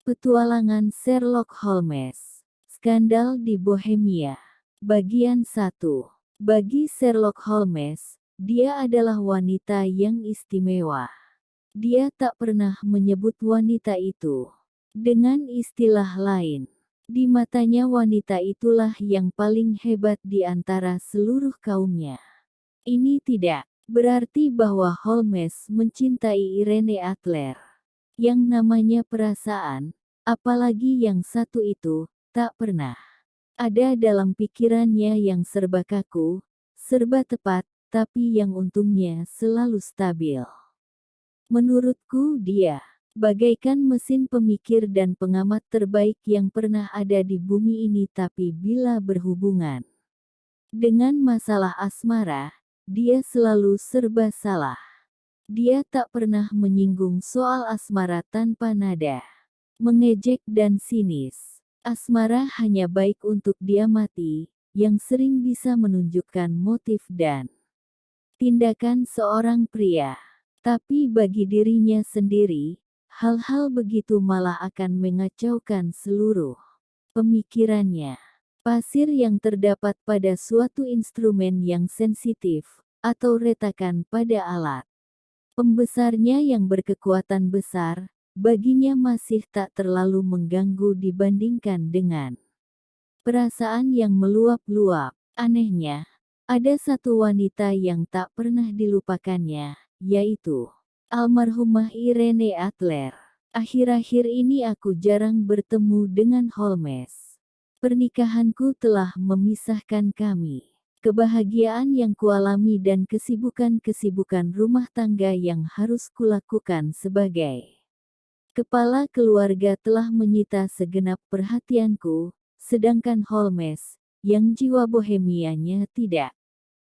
Petualangan Sherlock Holmes. Skandal di Bohemia. Bagian 1. Bagi Sherlock Holmes, dia adalah wanita yang istimewa. Dia tak pernah menyebut wanita itu dengan istilah lain. Di matanya wanita itulah yang paling hebat di antara seluruh kaumnya. Ini tidak berarti bahwa Holmes mencintai Irene Adler. Yang namanya perasaan, apalagi yang satu itu, tak pernah ada dalam pikirannya yang serba kaku, serba tepat, tapi yang untungnya selalu stabil. Menurutku dia bagaikan mesin pemikir dan pengamat terbaik yang pernah ada di bumi ini, tapi bila berhubungan dengan masalah asmara, dia selalu serba salah. Dia tak pernah menyinggung soal asmara tanpa nada mengejek dan sinis. Asmara hanya baik untuk dia mati, yang sering bisa menunjukkan motif dan tindakan seorang pria. Tapi bagi dirinya sendiri, hal-hal begitu malah akan mengacaukan seluruh pemikirannya. Pasir yang terdapat pada suatu instrumen yang sensitif, atau retakan pada alat pembesarnya yang berkekuatan besar, baginya masih tak terlalu mengganggu dibandingkan dengan perasaan yang meluap-luap. Anehnya, ada satu wanita yang tak pernah dilupakannya, yaitu almarhumah Irene Adler. Akhir-akhir ini aku jarang bertemu dengan Holmes. Pernikahanku telah memisahkan kami. Kebahagiaan yang kualami dan kesibukan-kesibukan rumah tangga yang harus kulakukan sebagai kepala keluarga telah menyita segenap perhatianku, sedangkan Holmes, yang jiwa bohemianya tidak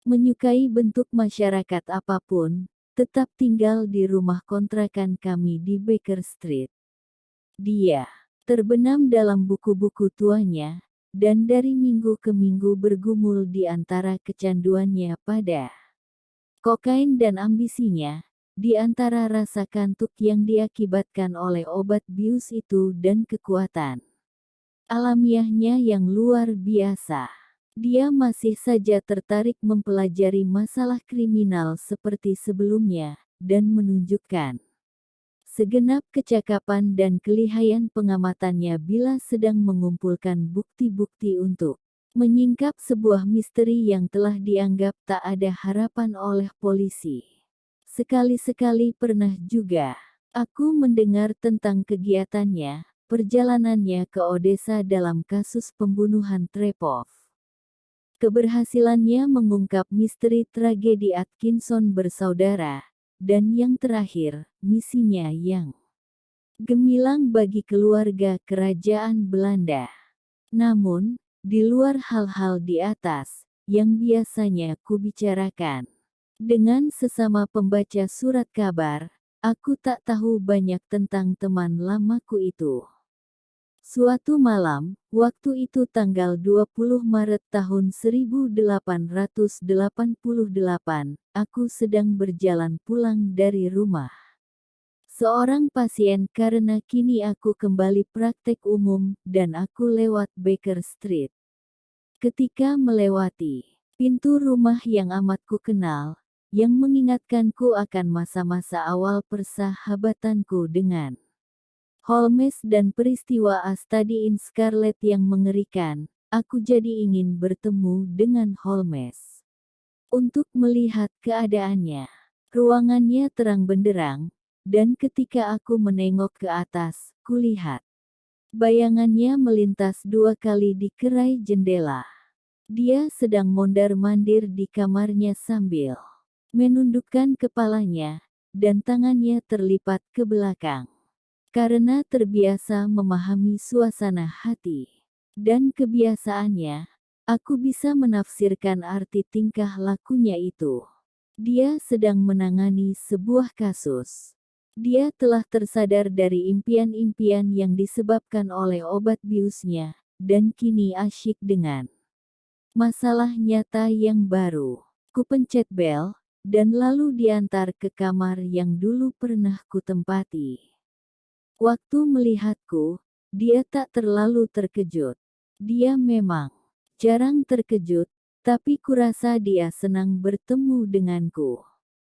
menyukai bentuk masyarakat apapun, tetap tinggal di rumah kontrakan kami di Baker Street. Dia terbenam dalam buku-buku tuanya, dan dari minggu ke minggu bergumul di antara kecanduannya pada kokain dan ambisinya, di antara rasa kantuk yang diakibatkan oleh obat bius itu dan kekuatan alamiahnya yang luar biasa. Dia masih saja tertarik mempelajari masalah kriminal seperti sebelumnya, dan menunjukkan segenap kecakapan dan kelihayan pengamatannya bila sedang mengumpulkan bukti-bukti untuk menyingkap sebuah misteri yang telah dianggap tak ada harapan oleh polisi. Sekali-sekali pernah juga aku mendengar tentang kegiatannya, perjalanannya ke Odessa dalam kasus pembunuhan Trepov. Keberhasilannya mengungkap misteri tragedi Atkinson bersaudara, dan yang terakhir, misinya yang gemilang bagi keluarga kerajaan Belanda. Namun, di luar hal-hal di atas, yang biasanya kubicarakan dengan sesama pembaca surat kabar, aku tak tahu banyak tentang teman lamaku itu. Suatu malam, waktu itu tanggal 20 Maret tahun 1888, aku sedang berjalan pulang dari rumah seorang pasien karena kini aku kembali praktek umum dan aku lewat Baker Street. Ketika melewati pintu rumah yang amat ku kenal, yang mengingatkanku akan masa-masa awal persahabatanku dengan Holmes dan peristiwa A Study in Scarlet yang mengerikan, aku jadi ingin bertemu dengan Holmes untuk melihat keadaannya. Ruangannya terang benderang, dan ketika aku menengok ke atas, kulihat bayangannya melintas 2 kali di kerai jendela. Dia sedang mondar-mandir di kamarnya sambil menundukkan kepalanya, dan tangannya terlipat ke belakang. Karena terbiasa memahami suasana hati dan kebiasaannya, aku bisa menafsirkan arti tingkah lakunya itu. Dia sedang menangani sebuah kasus. Dia telah tersadar dari impian-impian yang disebabkan oleh obat biusnya, dan kini asyik dengan masalah nyata yang baru. Kupencet bel, dan lalu diantar ke kamar yang dulu pernah kutempati. Waktu melihatku, dia tak terlalu terkejut. Dia memang jarang terkejut, tapi kurasa dia senang bertemu denganku.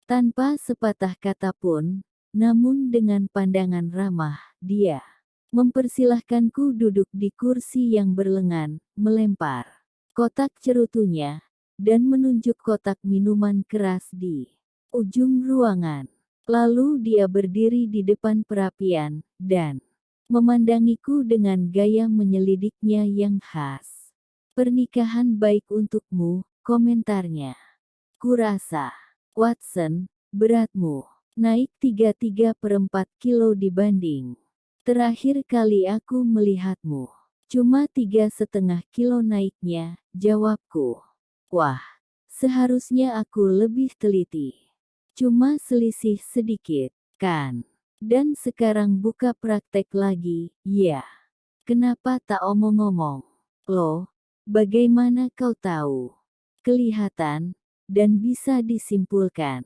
Tanpa sepatah kata pun, namun dengan pandangan ramah, dia mempersilahkanku duduk di kursi yang berlengan, melempar kotak cerutunya, dan menunjuk kotak minuman keras di ujung ruangan. Lalu dia berdiri di depan perapian, dan memandangiku dengan gaya menyelidiknya yang khas. "Pernikahan baik untukmu," komentarnya. "Kurasa, Watson, beratmu naik 3,4 kilo dibanding terakhir kali aku melihatmu. Cuma 3,5 kilo naiknya," jawabku. Wah, seharusnya aku lebih teliti. Cuma selisih sedikit, kan? Dan sekarang buka praktek lagi, ya. Kenapa tak omong-omong? Loh, bagaimana kau tahu? Kelihatan, dan bisa disimpulkan.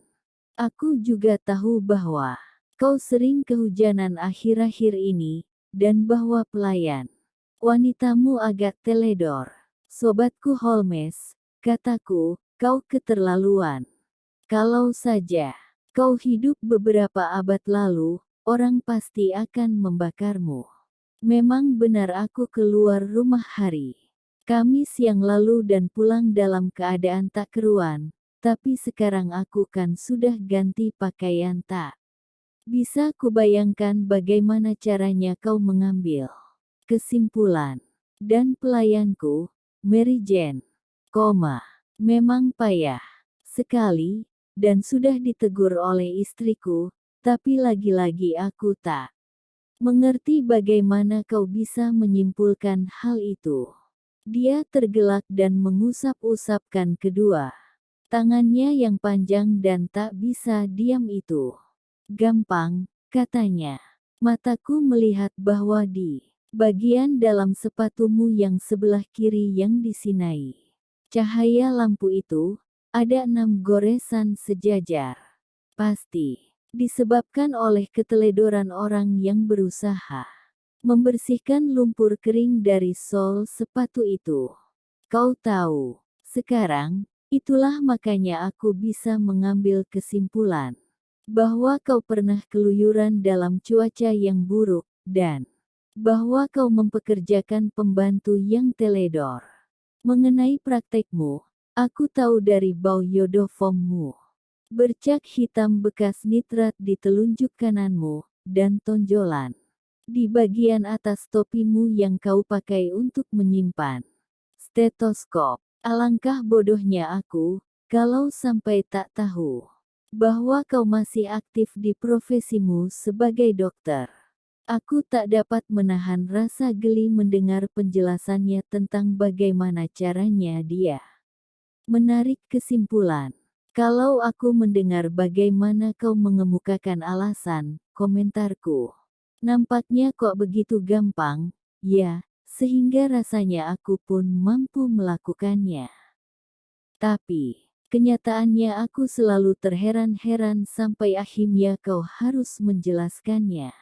Aku juga tahu bahwa kau sering kehujanan akhir-akhir ini, dan bahwa pelayan wanitamu agak teledor. "Sobatku Holmes," kataku, "kau keterlaluan. Kalau saja kau hidup beberapa abad lalu, orang pasti akan membakarmu." Memang benar aku keluar rumah hari Kamis yang lalu dan pulang dalam keadaan tak keruan, tapi sekarang aku kan sudah ganti pakaian. Tak bisa kubayangkan bagaimana caranya kau mengambil kesimpulan. Dan pelayanku, Mary Jane, memang payah sekali, dan sudah ditegur oleh istriku, tapi lagi-lagi aku tak mengerti bagaimana kau bisa menyimpulkan hal itu. Dia tergelak dan mengusap-usapkan kedua tangannya yang panjang dan tak bisa diam itu. "Gampang," katanya. "Mataku melihat bahwa di bagian dalam sepatumu yang sebelah kiri yang disinai cahaya lampu itu, ada 6 goresan sejajar. Pasti disebabkan oleh keteledoran orang yang berusaha membersihkan lumpur kering dari sol sepatu itu. Kau tahu, sekarang, itulah makanya aku bisa mengambil kesimpulan bahwa kau pernah keluyuran dalam cuaca yang buruk, dan bahwa kau mempekerjakan pembantu yang teledor. Mengenai praktekmu, aku tahu dari bau yodofommu, bercak hitam bekas nitrat di telunjuk kananmu, dan tonjolan di bagian atas topimu yang kau pakai untuk menyimpan stetoskop. Alangkah bodohnya aku, kalau sampai tak tahu bahwa kau masih aktif di profesimu sebagai dokter." Aku tak dapat menahan rasa geli mendengar penjelasannya tentang bagaimana caranya dia menarik kesimpulan. "Kalau aku mendengar bagaimana kau mengemukakan alasan," komentarku, "nampaknya kok begitu gampang, ya, sehingga rasanya aku pun mampu melakukannya. Tapi kenyataannya aku selalu terheran-heran sampai akhirnya kau harus menjelaskannya.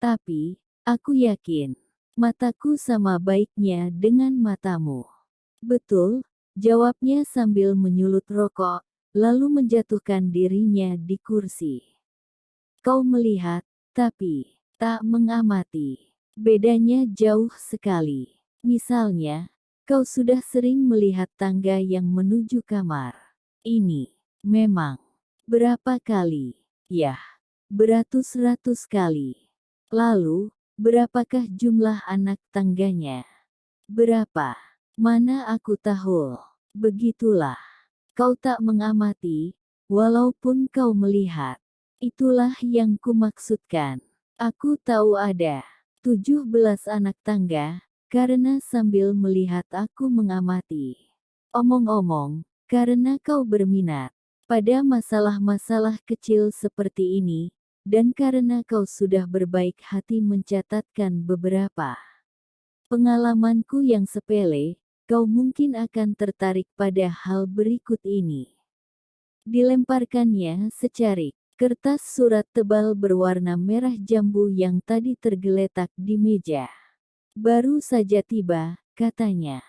Tapi aku yakin mataku sama baiknya dengan matamu." "Betul," jawabnya sambil menyulut rokok, lalu menjatuhkan dirinya di kursi. "Kau melihat, tapi tak mengamati. Bedanya jauh sekali. Misalnya, kau sudah sering melihat tangga yang menuju kamar ini. Memang. Berapa kali? Yah, beratus-ratus kali. Lalu, berapakah jumlah anak tangganya? Berapa? Mana aku tahu." "Begitulah. Kau tak mengamati, walaupun kau melihat. Itulah yang kumaksudkan. Aku tahu ada 17 anak tangga, karena sambil melihat aku mengamati. Omong-omong, karena kau berminat pada masalah-masalah kecil seperti ini, dan karena kau sudah berbaik hati mencatatkan beberapa pengalamanku yang sepele, kau mungkin akan tertarik pada hal berikut ini." Dilemparkannya secarik kertas surat tebal berwarna merah jambu yang tadi tergeletak di meja. Baru saja tiba, katanya.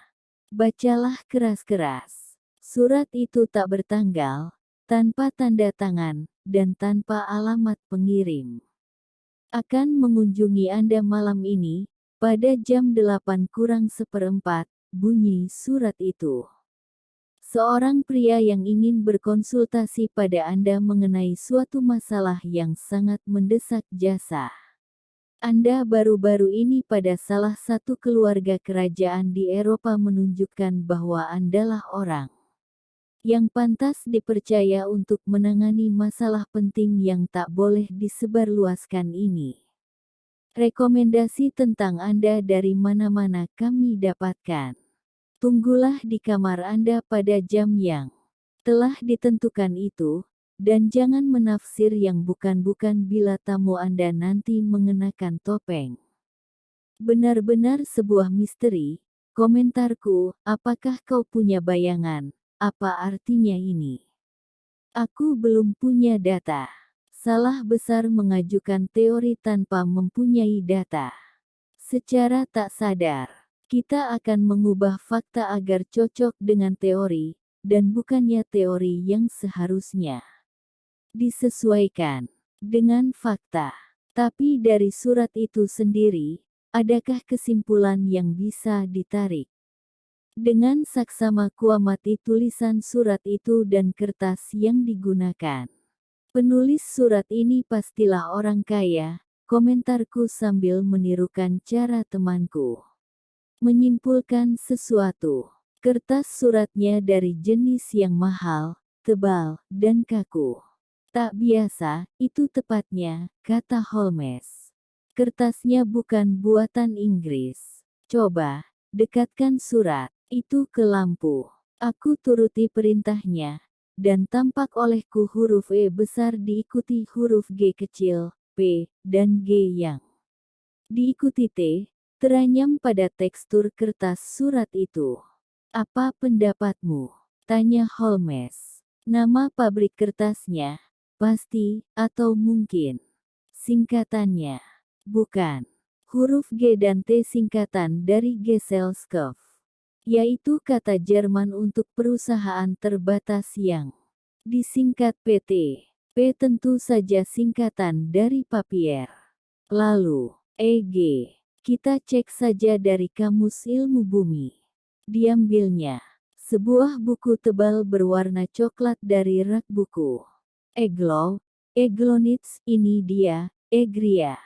Bacalah keras-keras. Surat itu tak bertanggal, tanpa tanda tangan, dan tanpa alamat pengirim. Akan mengunjungi Anda malam ini, pada jam 8:04, bunyi surat itu. Seorang pria yang ingin berkonsultasi pada Anda mengenai suatu masalah yang sangat mendesak jasa Anda baru-baru ini pada salah satu keluarga kerajaan di Eropa menunjukkan bahwa Andalah orang yang pantas dipercaya untuk menangani masalah penting yang tak boleh disebarluaskan ini. Rekomendasi tentang Anda dari mana-mana kami dapatkan. Tunggulah di kamar Anda pada jam yang telah ditentukan itu, dan jangan menafsir yang bukan-bukan bila tamu Anda nanti mengenakan topeng. Benar-benar sebuah misteri, komentarku, apakah kau punya bayangan, apa artinya ini? Aku belum punya data. Salah besar mengajukan teori tanpa mempunyai data. Secara tak sadar, kita akan mengubah fakta agar cocok dengan teori, dan bukannya teori yang seharusnya disesuaikan dengan fakta. Tapi dari surat itu sendiri, adakah kesimpulan yang bisa ditarik? Dengan saksama kuamati tulisan surat itu dan kertas yang digunakan. Penulis surat ini pastilah orang kaya, komentarku sambil menirukan cara temanku menyimpulkan sesuatu. Kertas suratnya dari jenis yang mahal, tebal, dan kaku. Tak biasa, itu tepatnya, kata Holmes. Kertasnya bukan buatan Inggris. Coba, dekatkan surat itu ke lampu. Aku turuti perintahnya, dan tampak olehku huruf E besar diikuti huruf G kecil, P, dan G yang diikuti T, teranyam pada tekstur kertas surat itu. Apa pendapatmu? Tanya Holmes. Nama pabrik kertasnya? Pasti, atau mungkin singkatannya? Bukan. Huruf G dan T singkatan dari Gesellschaft, yaitu kata Jerman untuk perusahaan terbatas yang disingkat PT. P tentu saja singkatan dari papier. Lalu, EG. Kita cek saja dari Kamus Ilmu Bumi. Diambilnya sebuah buku tebal berwarna coklat dari rak buku. Eglonitz, ini dia, Egria.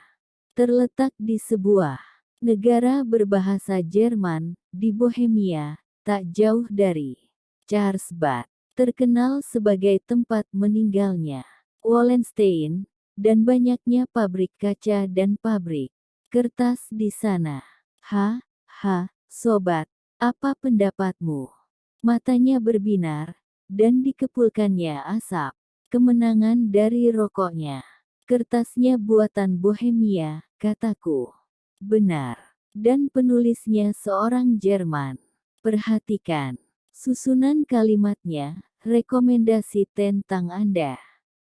Terletak di sebuah negara berbahasa Jerman, di Bohemia, tak jauh dari Karlsbad, terkenal sebagai tempat meninggalnya Wallenstein, dan banyaknya pabrik kaca dan pabrik kertas di sana. Sobat, apa pendapatmu? Matanya berbinar, dan dikepulkannya asap kemenangan dari rokoknya. Kertasnya buatan Bohemia, kataku. Benar. Dan penulisnya seorang Jerman. Perhatikan susunan kalimatnya, rekomendasi tentang Anda.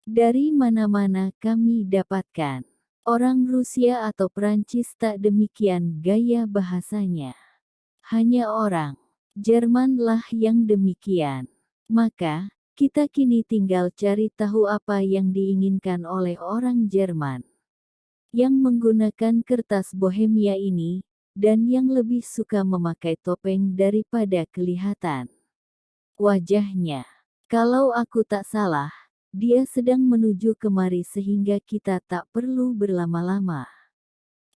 Dari mana-mana kami dapatkan. Orang Rusia atau Prancis tak demikian gaya bahasanya. Hanya orang Jerman lah yang demikian. Maka, kita kini tinggal cari tahu apa yang diinginkan oleh orang Jerman yang menggunakan kertas Bohemia ini, dan yang lebih suka memakai topeng daripada kelihatan wajahnya. Kalau aku tak salah, dia sedang menuju kemari sehingga kita tak perlu berlama-lama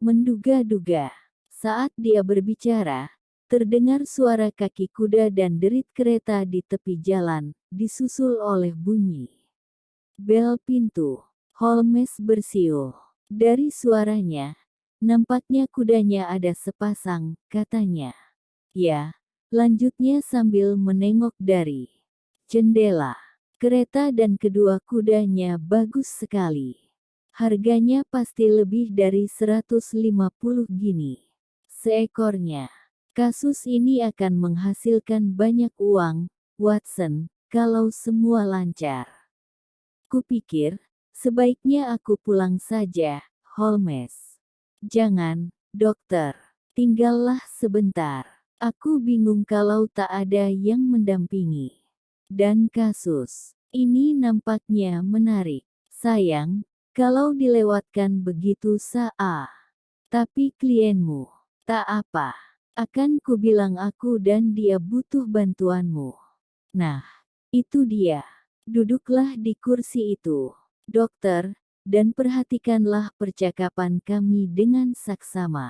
menduga-duga. Saat dia berbicara, terdengar suara kaki kuda dan derit kereta di tepi jalan, disusul oleh bunyi bel pintu. Holmes bersiul. Dari suaranya, nampaknya kudanya ada sepasang, katanya. Ya, lanjutnya sambil menengok dari jendela. Kereta dan kedua kudanya bagus sekali. Harganya pasti lebih dari 150 gini seekornya. Kasus ini akan menghasilkan banyak uang, Watson, kalau semua lancar. Kupikir, Sebaiknya aku pulang saja, Holmes. Jangan, dokter. Tinggallah sebentar. Aku bingung kalau tak ada yang mendampingi. Dan kasus ini nampaknya menarik. Sayang, kalau dilewatkan begitu tapi klienmu, tak apa. Akan kubilang aku dan dia butuh bantuanmu. Nah, itu dia. Duduklah di kursi itu, dokter, dan perhatikanlah percakapan kami dengan saksama.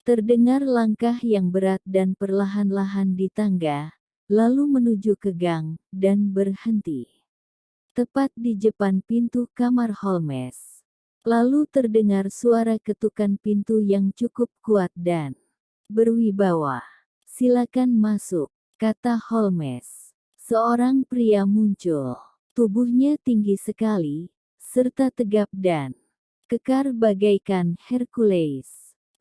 Terdengar langkah yang berat dan perlahan-lahan di tangga, lalu menuju ke gang, dan berhenti. Tepat di depan pintu kamar Holmes. Lalu terdengar suara ketukan pintu yang cukup kuat dan berwibawa. Silakan masuk, kata Holmes. Seorang pria muncul. Tubuhnya tinggi sekali, serta tegap dan kekar bagaikan Hercules.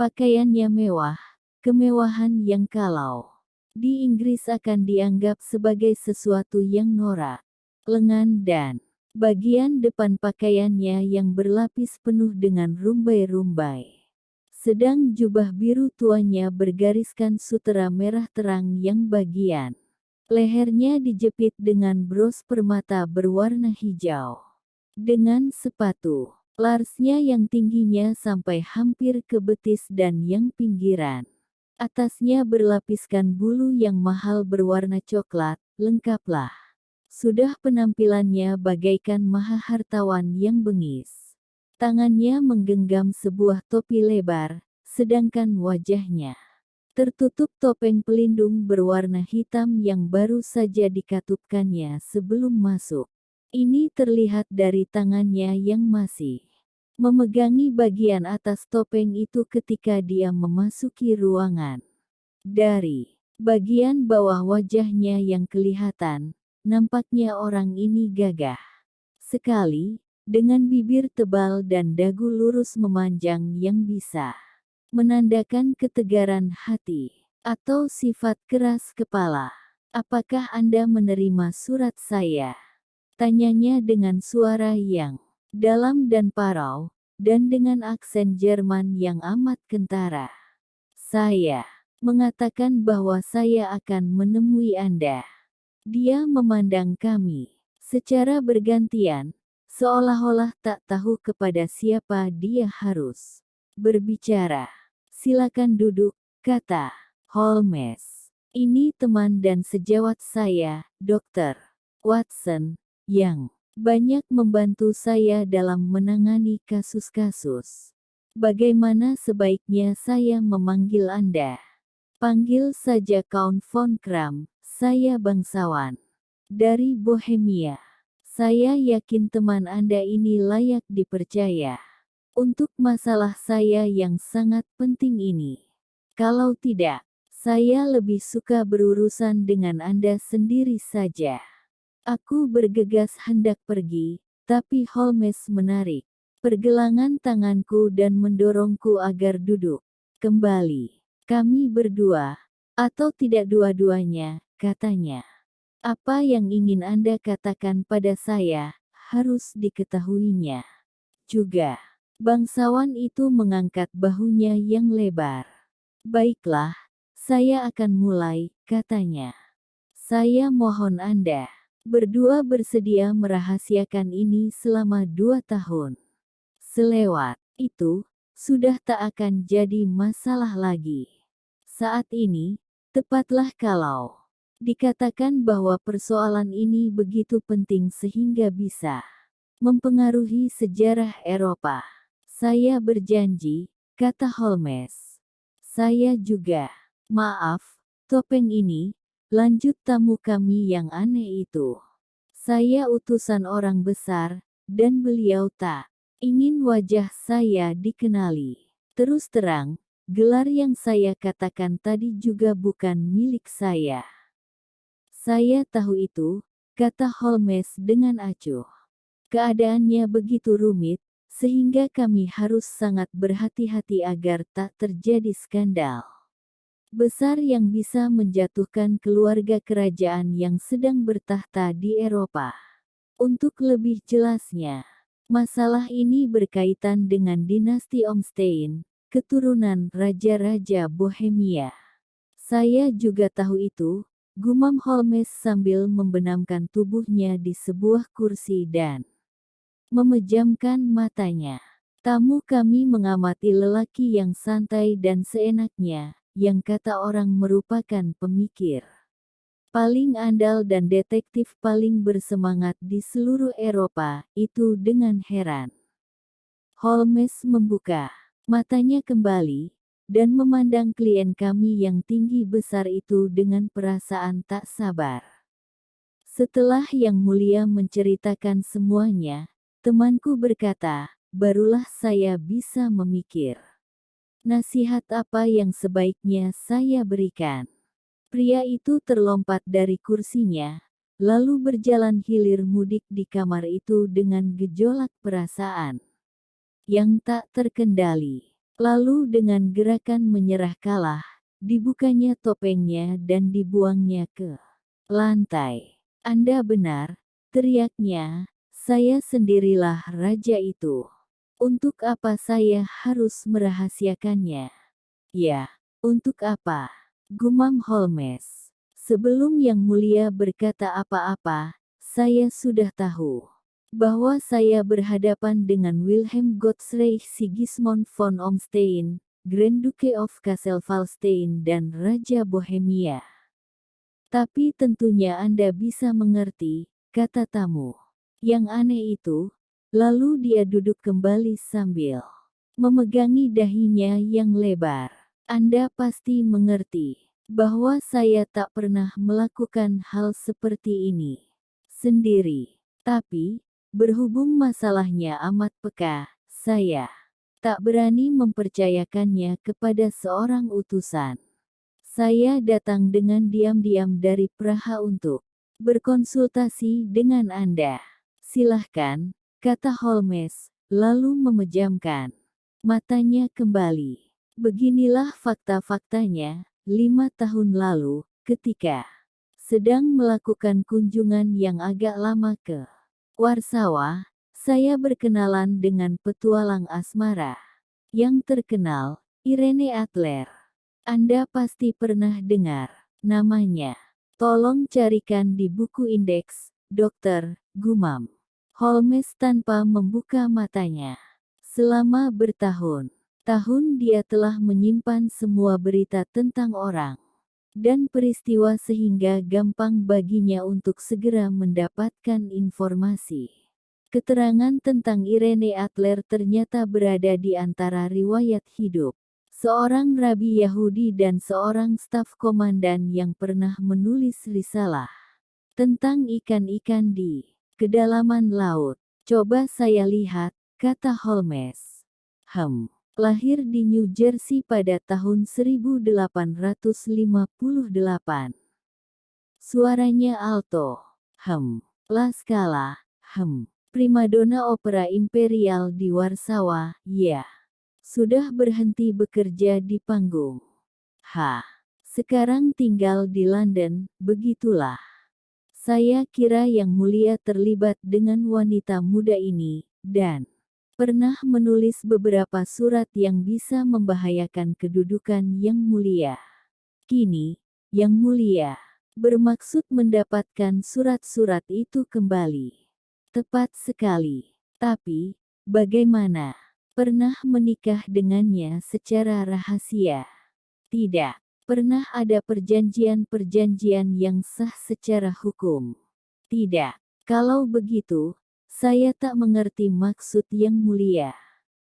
Pakaiannya mewah, kemewahan yang kalau di Inggris akan dianggap sebagai sesuatu yang norak. Lengan dan bagian depan pakaiannya yang berlapis penuh dengan rumbai-rumbai. Sedang jubah biru tuanya bergariskan sutera merah terang yang bagian lehernya dijepit dengan bros permata berwarna hijau. Dengan sepatu larsnya yang tingginya sampai hampir ke betis dan yang pinggiran atasnya berlapiskan bulu yang mahal berwarna coklat, lengkaplah. Sudah penampilannya bagaikan mahahartawan yang bengis. Tangannya menggenggam sebuah topi lebar, sedangkan wajahnya tertutup topeng pelindung berwarna hitam yang baru saja dikatupkannya sebelum masuk. Ini terlihat dari tangannya yang masih memegangi bagian atas topeng itu ketika dia memasuki ruangan. Dari bagian bawah wajahnya yang kelihatan, nampaknya orang ini gagah sekali, dengan bibir tebal dan dagu lurus memanjang yang bisa menandakan ketegaran hati atau sifat keras kepala. Apakah Anda menerima surat saya? Tanyanya dengan suara yang dalam dan parau, dan dengan aksen Jerman yang amat kentara. Saya mengatakan bahwa saya akan menemui Anda. Dia memandang kami secara bergantian, seolah-olah tak tahu kepada siapa dia harus berbicara. Silakan duduk, kata Holmes. Ini teman dan sejawat saya, Dr. Watson, yang banyak membantu saya dalam menangani kasus-kasus. Bagaimana sebaiknya saya memanggil Anda? Panggil saja Count von Kram, saya bangsawan dari Bohemia. Saya yakin teman Anda ini layak dipercaya untuk masalah saya yang sangat penting ini. Kalau tidak, saya lebih suka berurusan dengan Anda sendiri saja. Aku bergegas hendak pergi, tapi Holmes menarik pergelangan tanganku dan mendorongku agar duduk kembali. Kami berdua, atau tidak dua-duanya, katanya. Apa yang ingin Anda katakan pada saya, harus diketahuinya. Juga, bangsawan itu mengangkat bahunya yang lebar. Baiklah, saya akan mulai, katanya. Saya mohon Anda berdua bersedia merahasiakan ini selama 2 tahun. Selewat itu, sudah tak akan jadi masalah lagi. Saat ini, tepatlah kalau dikatakan bahwa persoalan ini begitu penting sehingga bisa mempengaruhi sejarah Eropa. Saya berjanji, kata Holmes. Saya juga. Maaf, topeng ini, lanjut tamu kami yang aneh itu. Saya utusan orang besar, dan beliau tak ingin wajah saya dikenali. Terus terang, gelar yang saya katakan tadi juga bukan milik saya. Saya tahu itu, kata Holmes dengan acuh. Keadaannya begitu rumit, sehingga kami harus sangat berhati-hati agar tak terjadi skandal besar yang bisa menjatuhkan keluarga kerajaan yang sedang bertahta di Eropa. Untuk lebih jelasnya, Masalah ini berkaitan dengan dinasti Ormstein, keturunan raja-raja Bohemia. Saya juga tahu itu, gumam Holmes sambil membenamkan tubuhnya di sebuah kursi dan memejamkan matanya. Tamu kami mengamati lelaki yang santai dan seenaknya, yang kata orang merupakan pemikir paling andal dan detektif paling bersemangat di seluruh Eropa, itu dengan heran. Holmes membuka matanya kembali, dan memandang klien kami yang tinggi besar itu dengan perasaan tak sabar. Setelah Yang Mulia menceritakan semuanya, temanku berkata, barulah saya bisa memikir. Nasihat apa yang sebaiknya saya berikan? Pria itu terlompat dari kursinya, lalu berjalan hilir mudik di kamar itu dengan gejolak perasaan yang tak terkendali. Lalu dengan gerakan menyerah kalah, dibukanya topengnya dan dibuangnya ke lantai. Anda benar, teriaknya, saya sendirilah raja itu. Untuk apa saya harus merahasiakannya? Ya, untuk apa? Gumam Holmes. Sebelum Yang Mulia berkata apa-apa, saya sudah tahu bahwa saya berhadapan dengan Wilhelm Gottschalk Sigismund von Ormstein, Grand Duke of Kassel-Wallstein dan Raja Bohemia. Tapi tentunya Anda bisa mengerti, kata tamu. Yang aneh itu, lalu dia duduk kembali sambil memegangi dahinya yang lebar. Anda pasti mengerti bahwa saya tak pernah melakukan hal seperti ini sendiri. Tapi, berhubung masalahnya amat peka, saya tak berani mempercayakannya kepada seorang utusan. Saya datang dengan diam-diam dari Praha untuk berkonsultasi dengan Anda. Silahkan, kata Holmes, lalu memejamkan matanya kembali. Beginilah fakta-faktanya, 5 tahun lalu, ketika sedang melakukan kunjungan yang agak lama ke Warsawa, saya berkenalan dengan petualang asmara yang terkenal, Irene Adler. Anda pasti pernah dengar namanya. Tolong carikan di buku indeks, Dokter, gumam Holmes tanpa membuka matanya. Selama bertahun-tahun dia telah menyimpan semua berita tentang orang dan peristiwa sehingga gampang baginya untuk segera mendapatkan informasi. Keterangan tentang Irene Adler ternyata berada di antara riwayat hidup seorang rabi Yahudi dan seorang staf komandan yang pernah menulis risalah tentang ikan-ikan di kedalaman laut. Coba saya lihat, kata Holmes. Lahir di New Jersey pada tahun 1858. Suaranya alto. La Scala. Primadona opera imperial di Warsawa, ya. Sudah berhenti bekerja di panggung. Sekarang tinggal di London, begitulah. Saya kira Yang Mulia terlibat dengan wanita muda ini, dan pernah menulis beberapa surat yang bisa membahayakan kedudukan Yang Mulia. Kini, Yang Mulia bermaksud mendapatkan surat-surat itu kembali. Tepat sekali. Tapi, bagaimana? Pernah menikah dengannya secara rahasia? Tidak. Pernah ada perjanjian-perjanjian yang sah secara hukum? Tidak. Kalau begitu, saya tak mengerti maksud Yang Mulia.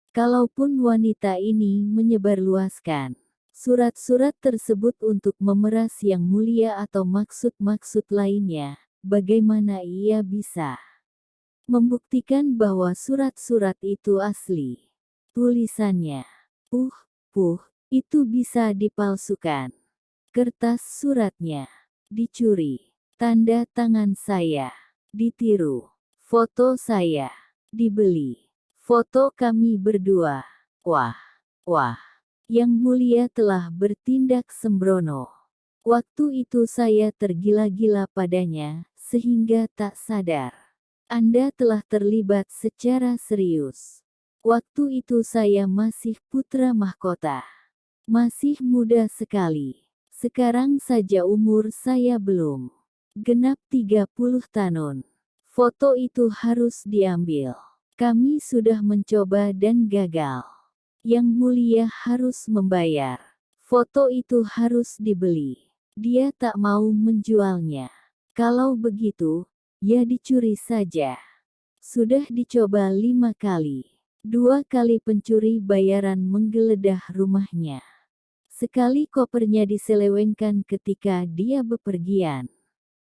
Kalaupun wanita ini menyebarluaskan surat-surat tersebut untuk memeras Yang Mulia atau maksud-maksud lainnya, bagaimana ia bisa membuktikan bahwa surat-surat itu asli? Tulisannya, itu bisa dipalsukan. Kertas suratnya dicuri. Tanda tangan saya ditiru. Foto saya dibeli. Foto kami berdua. Wah. Yang Mulia telah bertindak sembrono. Waktu itu saya tergila-gila padanya, sehingga tak sadar Anda telah terlibat secara serius. Waktu itu saya masih putra mahkota. Masih muda sekali. Sekarang saja umur saya belum genap 30 tahun. Foto itu harus diambil. Kami sudah mencoba dan gagal. Yang mulia harus membayar. Foto itu harus dibeli. Dia tak mau menjualnya. Kalau begitu, ya dicuri saja. Sudah dicoba 5 kali. 2 kali pencuri bayaran menggeledah rumahnya. Sekali kopernya diselewengkan ketika dia bepergian.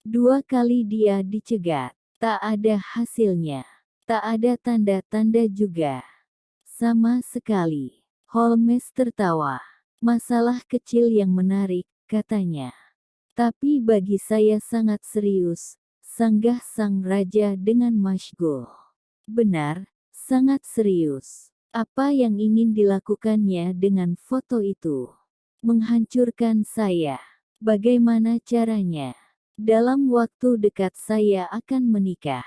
2 kali dia dicegat. Tak ada hasilnya. Tak ada tanda-tanda juga. Sama sekali. Holmes tertawa. Masalah kecil yang menarik, katanya. Tapi bagi saya sangat serius, sanggah sang raja dengan masyghul. Benar, sangat serius. Apa yang ingin dilakukannya dengan foto itu? Menghancurkan saya. Bagaimana caranya? Dalam waktu dekat saya akan menikah.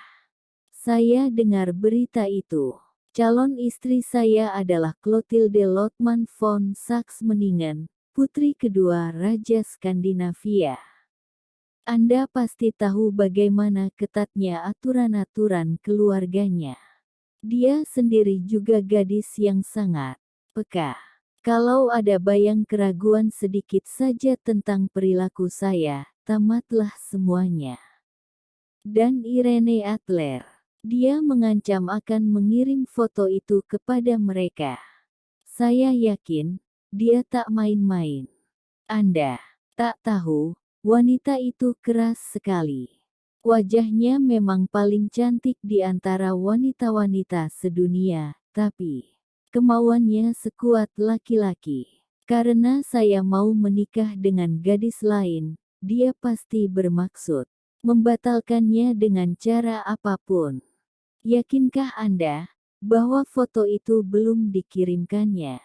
Saya dengar berita itu. Calon istri saya adalah Clotilde Lotman von Saxe-Meiningen, putri kedua Raja Skandinavia. Anda pasti tahu bagaimana ketatnya aturan-aturan keluarganya. Dia sendiri juga gadis yang sangat peka. Kalau ada bayang keraguan sedikit saja tentang perilaku saya, tamatlah semuanya. Dan Irene Adler. Dia mengancam akan mengirim foto itu kepada mereka. Saya yakin, dia tak main-main. Anda tak tahu, wanita itu keras sekali. Wajahnya memang paling cantik di antara wanita-wanita sedunia, tapi kemauannya sekuat laki-laki. Karena saya mau menikah dengan gadis lain, dia pasti bermaksud membatalkannya dengan cara apapun. Yakinkah Anda bahwa foto itu belum dikirimkannya?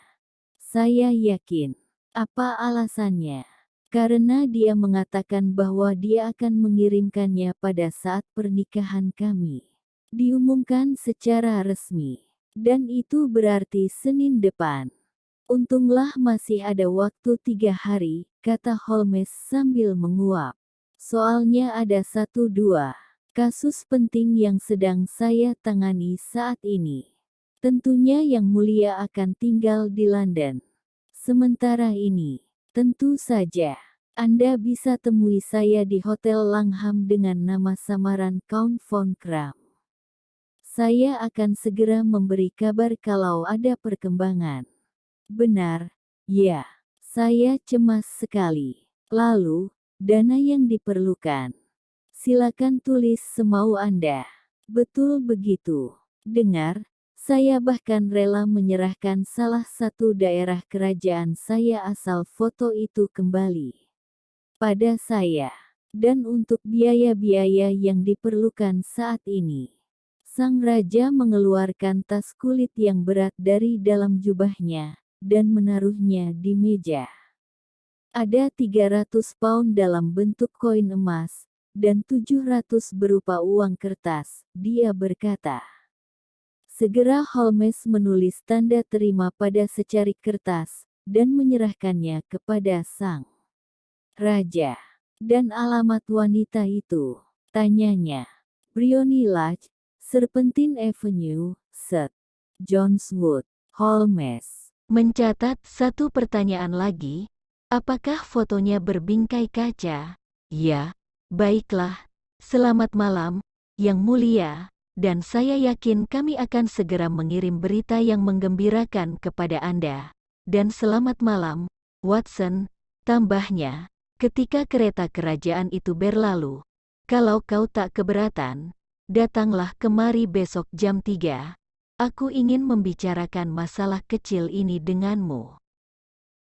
Saya yakin. Apa alasannya? Karena dia mengatakan bahwa dia akan mengirimkannya pada saat pernikahan kami diumumkan secara resmi. Dan itu berarti Senin depan. Untunglah masih ada waktu 3 hari, kata Holmes sambil menguap. Soalnya ada 1-2 kasus penting yang sedang saya tangani saat ini. Tentunya Yang Mulia akan tinggal di London. Sementara ini, tentu saja, Anda bisa temui saya di Hotel Langham dengan nama samaran Count von Kramm. Saya akan segera memberi kabar kalau ada perkembangan. Benar, ya. Saya cemas sekali. Lalu, dana yang diperlukan. Silakan tulis semau Anda. Betul begitu. Dengar, saya bahkan rela menyerahkan salah satu daerah kerajaan saya asal foto itu kembali pada saya. Dan untuk biaya-biaya yang diperlukan saat ini. Sang raja mengeluarkan tas kulit yang berat dari dalam jubahnya, dan menaruhnya di meja. Ada 300 pound dalam bentuk koin emas, dan 700 berupa uang kertas, dia berkata. Segera Holmes menulis tanda terima pada secarik kertas, dan menyerahkannya kepada sang raja. Dan alamat wanita itu, tanyanya. Briony Lodge, Serpentine Avenue, St. John's Wood. Holmes mencatat satu pertanyaan lagi. Apakah fotonya berbingkai kaca? Ya, baiklah. Selamat malam, Yang Mulia. Dan saya yakin kami akan segera mengirim berita yang menggembirakan kepada Anda. Dan selamat malam, Watson, tambahnya, ketika kereta kerajaan itu berlalu. Kalau kau tak keberatan, datanglah kemari besok jam 3. Aku ingin membicarakan masalah kecil ini denganmu.